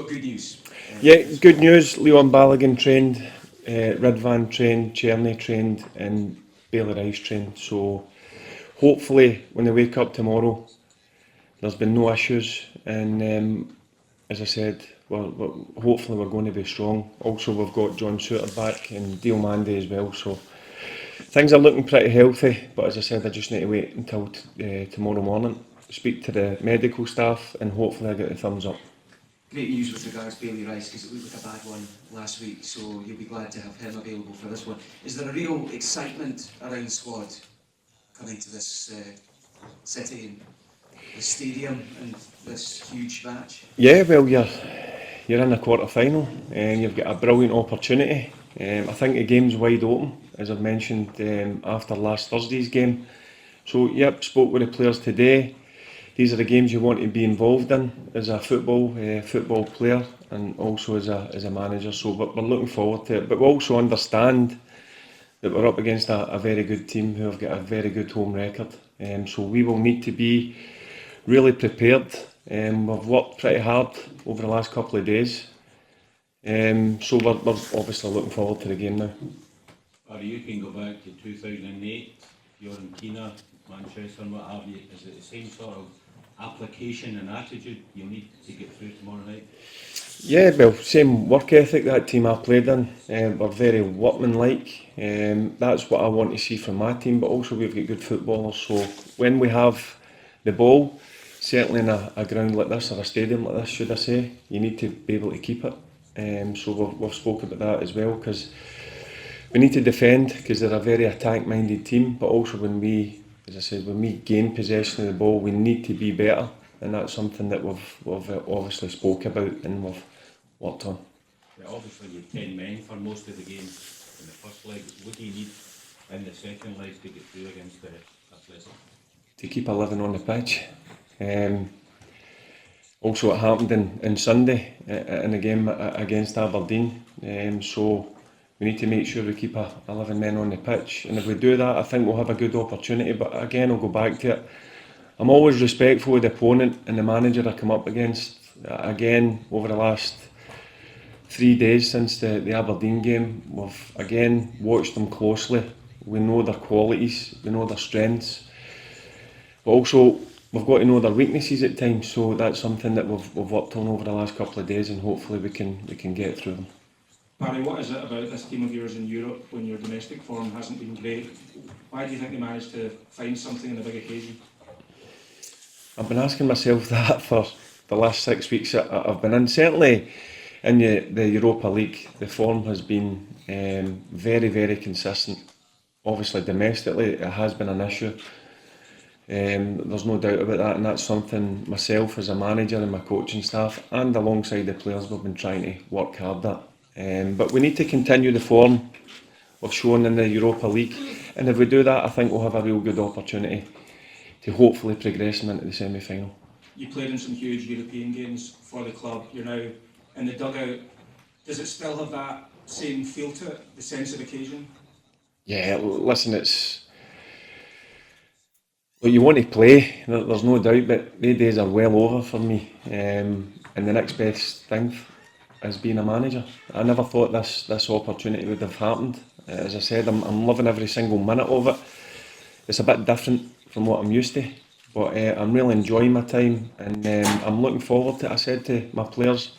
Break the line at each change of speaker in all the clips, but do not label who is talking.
good news.
Yeah, good news. Leon Balogun trained, Ridvan trained, Černý trained, and Bailey Rice trained. So hopefully, when they wake up tomorrow, there's been no issues. And as I said, hopefully we're going to be strong. Also, we've got John Souttar back and Diamonde as well. So things are looking pretty healthy. But as I said, I just need to wait until tomorrow morning, speak to the medical staff, and hopefully I get the thumbs up.
Great news with regards to Bailey Rice, because it looked like a bad one last week, so you'll be glad to have him available for this one. Is there a real excitement around the squad coming to this city and the stadium and this huge match?
Yeah, well, you're in the quarter-final and you've got a brilliant opportunity. I think the game's wide open, as I've mentioned after last Thursday's game. So, yep, spoke with the players today. These are the games you want to be involved in as a football player and also as a manager. So we're looking forward to it. But we also understand that we're up against a very good team who have got a very good home record. So we will need to be really prepared. We've worked pretty hard over the last couple of days. So we're obviously looking forward to the game now.
Barry, you can go back to 2008, Fiorentina, Manchester and what have you. Is it the same sort of application and attitude you need to get through tomorrow night?
Yeah, well, same work ethic that team I played in. We're very workmanlike. That's what I want to see from my team, but also we've got good footballers. So when we have the ball, certainly in a ground like this, or a stadium like this, should I say, you need to be able to keep it. So we've spoken about that as well, because we need to defend, because they're a very attack-minded team, but also when we, as I said, when we gain possession of the ball, we need to be better, and that's something that we've obviously spoke about and we've worked on.
Yeah, obviously you've 10 men for most of the game in the first leg. What do you need in the second leg to get through against the Athletic?
To keep 11 on the pitch. Also, it happened in Sunday in a game against Aberdeen. So we need to make sure we keep 11 men on the pitch, and if we do that, I think we'll have a good opportunity. But again, I'll go back to it. I'm always respectful of the opponent and the manager I come up against. Again, over the last 3 days since the Aberdeen game, we've again watched them closely. We know their qualities, we know their strengths, but also we've got to know their weaknesses at times. So that's something that we've worked on over the last couple of days, and hopefully we can get through them.
Barry, what is it about this team of yours in Europe when your domestic form hasn't been great? Why do you think they managed to find something in the big occasion?
I've been asking myself that for the last 6 weeks I've been in. Certainly in the Europa League, the form has been very, very consistent. Obviously domestically it has been an issue. There's no doubt about that, and that's something myself as a manager and my coaching staff and alongside the players we've been trying to work hard at. But we need to continue the form we've shown in the Europa League, and if we do that, I think we'll have a real good opportunity to hopefully progress them into the semi-final.
You played in some huge European games for the club. You're now in the dugout. Does it still have that same feel to it, the sense of occasion?
Yeah, listen, well, you want to play, there's no doubt, but the days are well over for me. And the next best thing is being a manager. I never thought this opportunity would have happened. As I said, I'm loving every single minute of it. It's a bit different from what I'm used to, but I'm really enjoying my time, and I'm looking forward to it. I said to my players,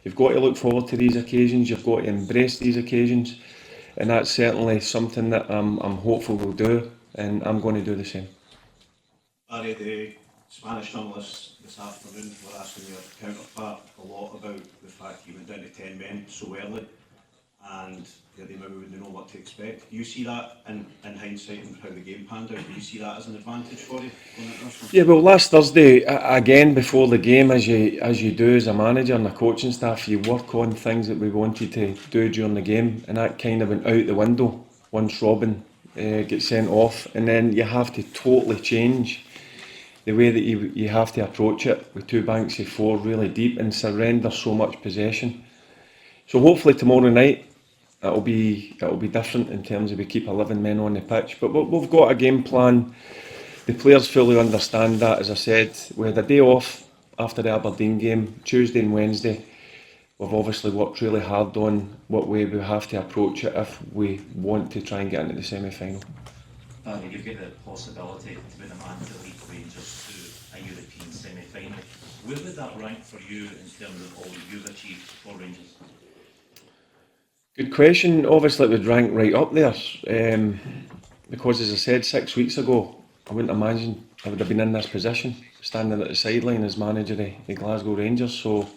you've got to look forward to these occasions, you've got to embrace these occasions, and that's certainly something that I'm hopeful we'll do, and I'm going to do the same.
Barry, the Spanish journalists this afternoon were asking your counterpart a lot about the fact you went down to 10 men so early, and they maybe wouldn't know what to expect. Do you see that in hindsight and how the game panned out? Do you see that as an advantage for you going into this one?
Yeah, well, last Thursday, again before the game, as you do as a manager and a coaching staff, you work on things that we wanted to do during the game, and that kind of went out the window once Robin gets sent off, and then you have to totally change the way that you have to approach it with 2 banks of 4 really deep and surrender so much possession. So hopefully tomorrow night it'll be different in terms of we keep 11 men on the pitch. But we've got a game plan. The players fully understand that. As I said, we had a day off after the Aberdeen game, Tuesday and Wednesday, we've obviously worked really hard on what way we have to approach it if we want to try and get into the semi-final.
Barry, you've got the possibility to be the man to lead Rangers to a European semi-final. Where would that rank for you in terms of all you've achieved for Rangers?
Good question. Obviously it would rank right up there, because as I said 6 weeks ago, I wouldn't imagine I would have been in this position, standing at the sideline as manager of the Glasgow Rangers. So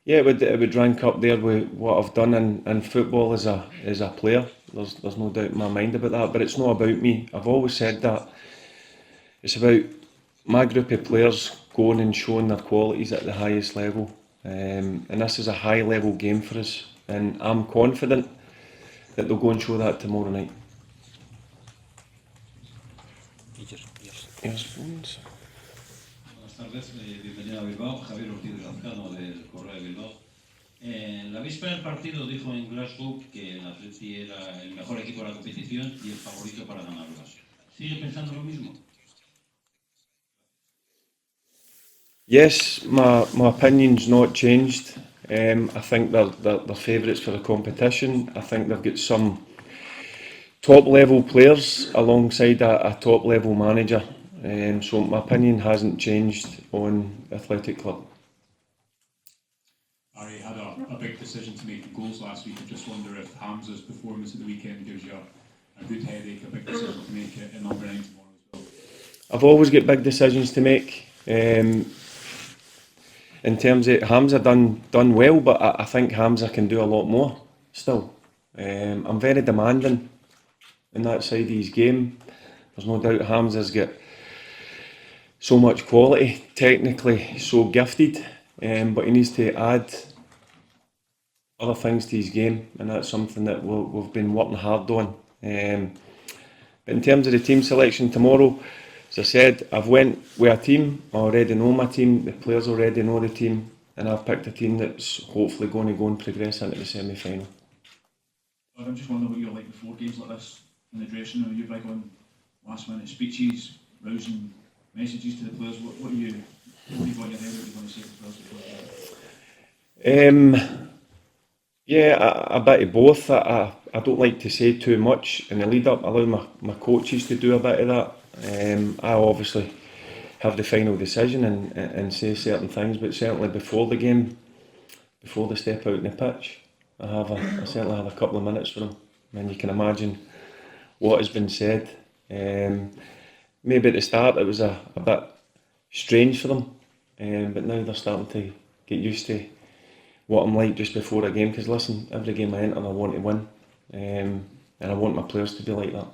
yeah, it would rank up there with what I've done in football as a player. There's no doubt in my mind about that, but it's not about me. I've always said that it's about my group of players going and showing their qualities at the highest level, and this is a high level game for us, and I'm confident that they'll go and show that tomorrow night.
Buenas tardes, bienvenido a Bilbao, Javier Ortiz Lazcano del Correo de Bilbao. En la víspera del partido dijo en Glasgow que el Atleti era el mejor equipo de la competición y el favorito para ganarla. ¿Sigue pensando lo mismo?
Yes, my opinion's not changed. I think they're favourites for the competition. I think they've got some top level players alongside a top level manager. So my opinion hasn't changed on Athletic Club.
Barry had a big decision to make in goals last week. I just wonder if Hamza's performance at the weekend gives you a good headache, a big decision to make at number 9 tomorrow as well.
I've always got big decisions to make. In terms of Hamza done well, but I think Hamza can do a lot more still. I'm very demanding in that side of his game. There's no doubt Hamza's got so much quality, technically so gifted, but he needs to add other things to his game, and that's something that we've been working hard on. But in terms of the team selection tomorrow, as I said, I've went with a team. I already know my team, the players already know the team, and I've picked a team that's hopefully going to go and progress into the semi-final.
I'm just wondering what you're like before games like this in the dressing room. You're big on last minute speeches, rousing messages to the players. What have you got in your head? What are you going to say to the players?
Yeah, a bit of both. I don't like to say too much in the lead up. I allow my coaches to do a bit of that. I obviously have the final decision and say certain things, but certainly before the game, before they step out on the pitch, I certainly have a couple of minutes for them, and you can imagine what has been said. Maybe at the start it was a bit strange for them, but now they're starting to get used to what I'm like just before a game, because listen, every game I enter I want to win, and I want my players to be like that.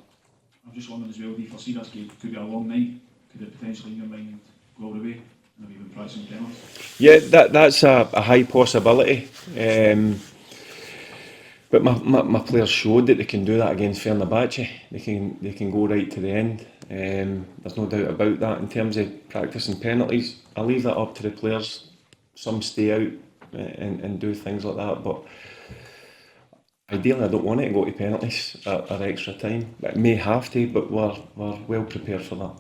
I'm just wondering as well, do you foresee this game could be a long night? Could it potentially in your mind go all the way? And have you been practicing penalties?
Yeah, that's a high possibility, but my players showed that they can do that against Fenerbahce. They can go right to the end. There's no doubt about that. In terms of practicing penalties, I leave that up to the players. Some stay out and do things like that, but ideally I don't want it to go to penalties at extra time. It may have to, but we're well prepared for that.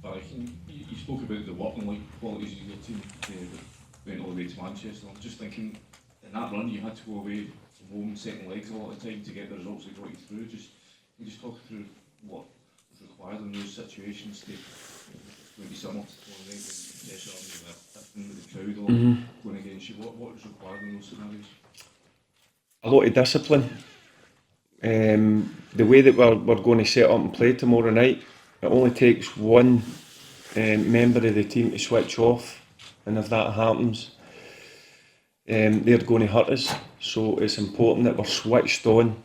Barry, you spoke about the working qualities of your team went all the way to Manchester. I'm just thinking, in that run you had to go away from home second legs a lot of the time to get the results that got you through. Can you just talk through what was required in those situations to maybe similar to tomorrow night when pressure on with the crowd or going against you? What was required in those scenarios?
A lot of discipline. The way that we're going to set up and play tomorrow night, it only takes one member of the team to switch off, and if that happens, they're going to hurt us. So it's important that we're switched on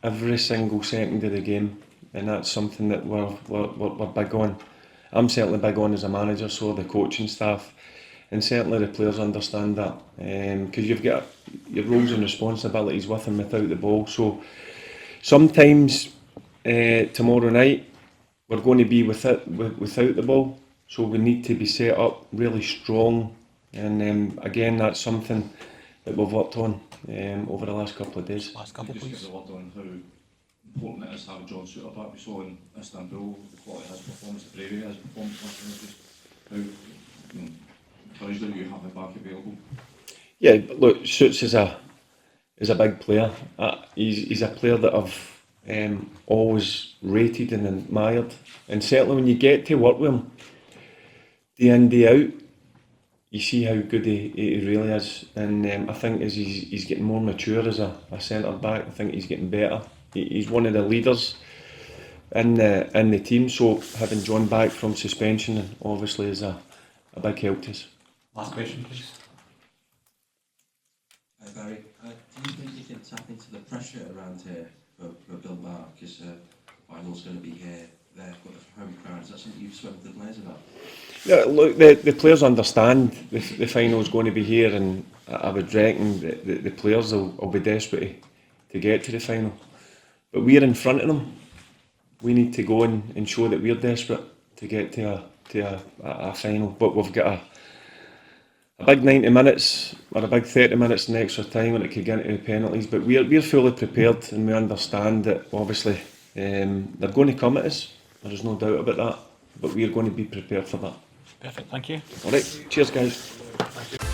every single second of the game, and that's something that we're big on. I'm certainly big on as a manager, so the coaching staff, and certainly the players understand that, because you've got your roles and responsibilities with and without the ball. So sometimes tomorrow night we're going to be without the ball, so we need to be set up really strong, and again that's something that we've worked on over the last couple of days.
Just give a word on how important it is to have John Souttar back. We saw in Istanbul the quality of his performance, the bravery of his performance, just how encouraged are you have him back available?
Yeah, look, Suits is a big player. He's a player that I've always rated and admired, and certainly when you get to work with him day in day out, you see how good he really is. And I think as he's getting more mature as a centre back, I think he's getting better. He's one of the leaders in the team. So having John back from suspension obviously is a big help to us.
Last question, please.
Hi Barry, do you think you can tap into the pressure around here for Bilbao? Because the final's going to be here, there, got the home crowd. Is that something you've spoken to the players about?
Yeah, look, the players understand the final is going to be here, and I would reckon the players will be desperate to get to the final. But we're in front of them. We need to go and show that we're desperate to get to a final. But we've got a big 90 minutes or a big 30 minutes in extra time when it could get into the penalties. But we're fully prepared, and we understand that obviously they're going to come at us. There's no doubt about that. But we're going to be prepared for that.
Perfect, thank you.
All right, cheers guys.
Thank you.